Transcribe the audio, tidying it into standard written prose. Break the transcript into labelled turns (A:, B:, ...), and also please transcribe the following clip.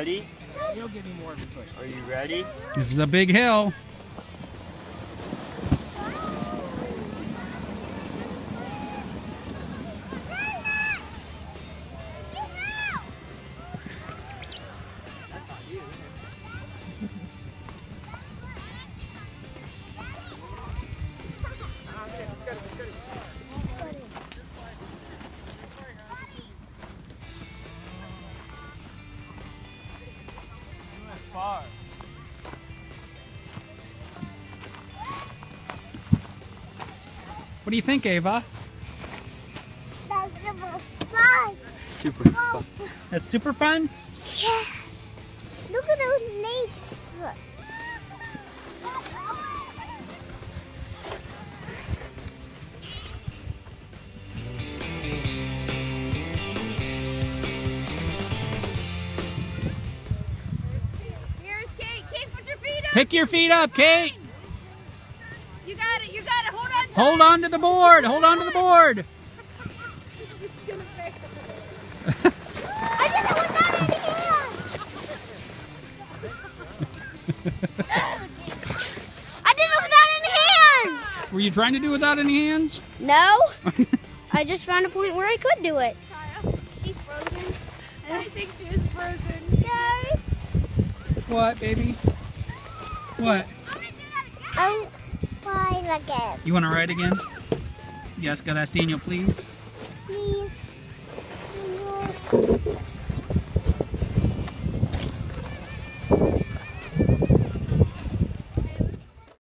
A: ready?
B: He'll give me more of a push.
A: Are you ready?
C: This is a big hill.
A: Far.
C: What do you think, Ava?
D: That's super fun.
A: Super fun.
C: That's super fun?
D: Yeah. Look at those legs.
E: Here's Kate. Kate, put your feet up.
C: Pick your feet up, Kate.
E: You got it. You got it. Hold on.
C: Hold on to the board. Hold on to the board.
D: I did it without any hands. I did it without any hands.
C: Were you trying to do without any hands?
D: No. I just found a point where I could do it.
E: She's frozen. I think she is frozen.
D: No.
C: What, baby? What?
D: I'm fine again.
C: You want to ride again? Yes, gotta ask Daniel, please.